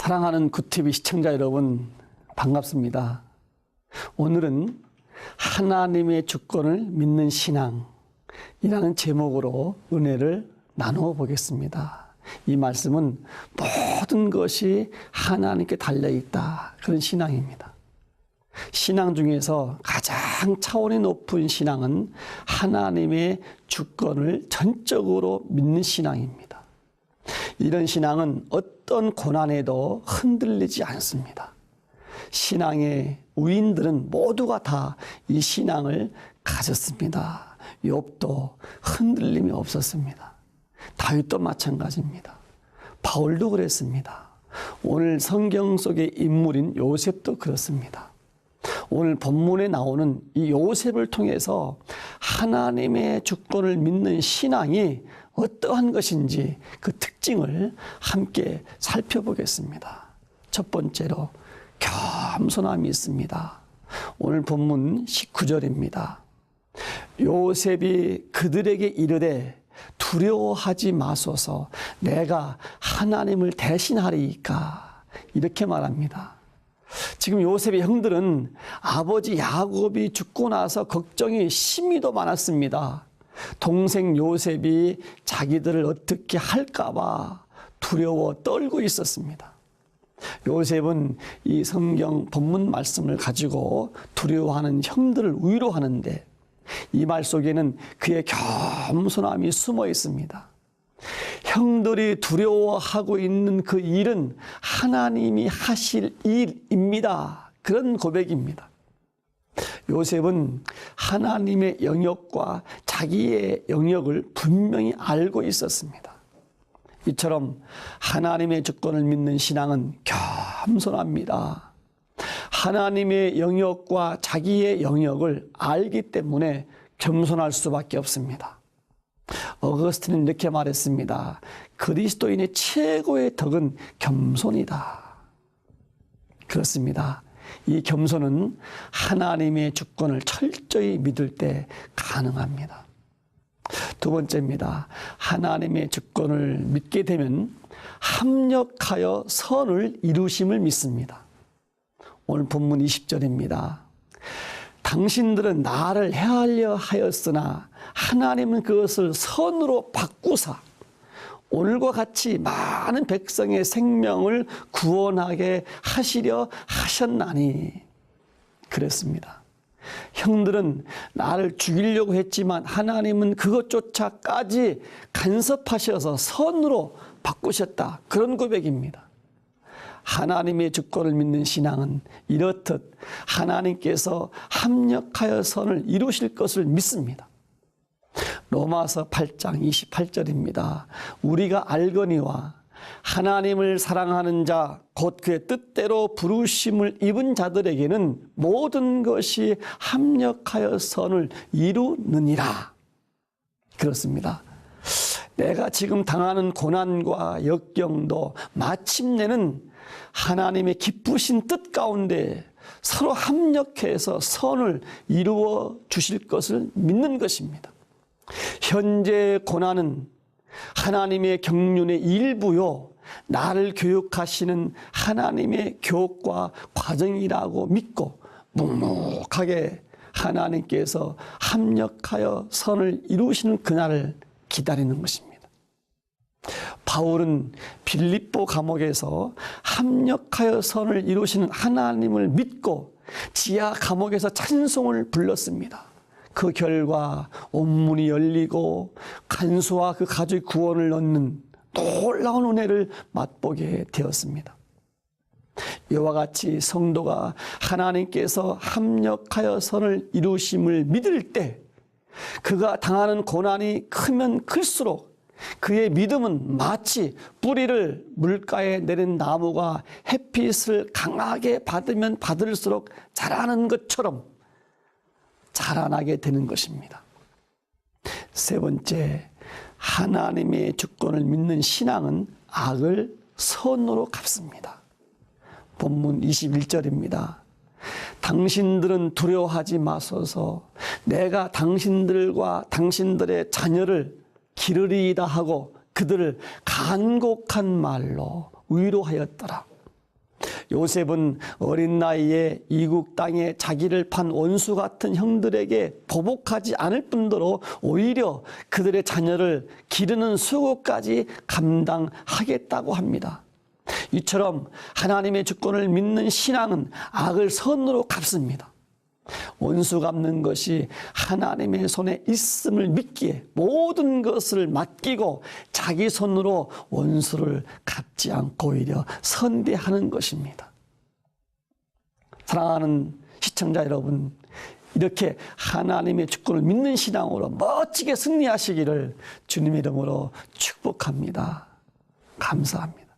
사랑하는 굿TV 시청자 여러분, 반갑습니다. 오늘은 하나님의 주권을 믿는 신앙이라는 제목으로 은혜를 나누어 보겠습니다. 이 말씀은 모든 것이 하나님께 달려있다, 그런 신앙입니다. 신앙 중에서 가장 차원이 높은 신앙은 하나님의 주권을 전적으로 믿는 신앙입니다. 이런 신앙은 어떤 고난에도 흔들리지 않습니다. 신앙의 우인들은 모두가 다 이 신앙을 가졌습니다. 욥도 흔들림이 없었습니다. 다윗도 마찬가지입니다. 바울도 그랬습니다. 오늘 성경 속의 인물인 요셉도 그렇습니다. 오늘 본문에 나오는 이 요셉을 통해서 하나님의 주권을 믿는 신앙이 어떠한 것인지 그 특징을 함께 살펴보겠습니다. 첫 번째로 겸손함이 있습니다. 오늘 본문 19절입니다. 요셉이 그들에게 이르되 두려워하지 마소서, 내가 하나님을 대신하리이까, 이렇게 말합니다. 지금 요셉의 형들은 아버지 야곱이 죽고 나서 걱정이 심히도 많았습니다. 동생 요셉이 자기들을 어떻게 할까봐 두려워 떨고 있었습니다. 요셉은 이 성경 본문 말씀을 가지고 두려워하는 형들을 위로하는데, 이 말 속에는 그의 겸손함이 숨어 있습니다. 형들이 두려워하고 있는 그 일은 하나님이 하실 일입니다. 그런 고백입니다. 요셉은 하나님의 영역과 자기의 영역을 분명히 알고 있었습니다. 이처럼 하나님의 주권을 믿는 신앙은 겸손합니다. 하나님의 영역과 자기의 영역을 알기 때문에 겸손할 수밖에 없습니다. 어거스틴은 이렇게 말했습니다. 그리스도인의 최고의 덕은 겸손이다. 그렇습니다. 이 겸손은 하나님의 주권을 철저히 믿을 때 가능합니다. 두 번째입니다. 하나님의 주권을 믿게 되면 합력하여 선을 이루심을 믿습니다. 오늘 본문 20절입니다. 당신들은 나를 해하려 하였으나 하나님은 그것을 선으로 바꾸사 오늘과 같이 많은 백성의 생명을 구원하게 하시려 하셨나니, 그랬습니다. 형들은 나를 죽이려고 했지만 하나님은 그것조차까지 간섭하셔서 선으로 바꾸셨다, 그런 고백입니다. 하나님의 주권을 믿는 신앙은 이렇듯 하나님께서 합력하여 선을 이루실 것을 믿습니다. 로마서 8장 28절입니다. 우리가 알거니와 하나님을 사랑하는 자 곧 그의 뜻대로 부르심을 입은 자들에게는 모든 것이 합력하여 선을 이루느니라. 그렇습니다. 내가 지금 당하는 고난과 역경도 마침내는 하나님의 기쁘신 뜻 가운데 서로 합력해서 선을 이루어 주실 것을 믿는 것입니다. 현재 고난은 하나님의 경륜의 일부요, 나를 교육하시는 하나님의 교육과 과정이라고 믿고 묵묵하게 하나님께서 합력하여 선을 이루시는 그날을 기다리는 것입니다. 바울은 빌립보 감옥에서 합력하여 선을 이루시는 하나님을 믿고 지하 감옥에서 찬송을 불렀습니다. 그 결과 온문이 열리고 간수와 그 가족의 구원을 얻는 놀라운 은혜를 맛보게 되었습니다. 이와 같이 성도가 하나님께서 합력하여 선을 이루심을 믿을 때 그가 당하는 고난이 크면 클수록 그의 믿음은 마치 뿌리를 물가에 내린 나무가 햇빛을 강하게 받으면 받을수록 자라는 것처럼 자라나게 되는 것입니다. 세 번째, 하나님의 주권을 믿는 신앙은 악을 선으로 갚습니다. 본문 21절입니다. 당신들은 두려워하지 마소서, 내가 당신들과 당신들의 자녀를 기르리이다 하고 그들을 간곡한 말로 위로하였더라. 요셉은 어린 나이에 이국 땅에 자기를 판 원수 같은 형들에게 보복하지 않을 뿐더러 오히려 그들의 자녀를 기르는 수고까지 감당하겠다고 합니다. 이처럼 하나님의 주권을 믿는 신앙은 악을 선으로 갚습니다. 원수 갚는 것이 하나님의 손에 있음을 믿기에 모든 것을 맡기고 자기 손으로 원수를 갚지 않고 오히려 선대하는 것입니다. 사랑하는 시청자 여러분, 이렇게 하나님의 주권을 믿는 신앙으로 멋지게 승리하시기를 주님의 이름으로 축복합니다. 감사합니다.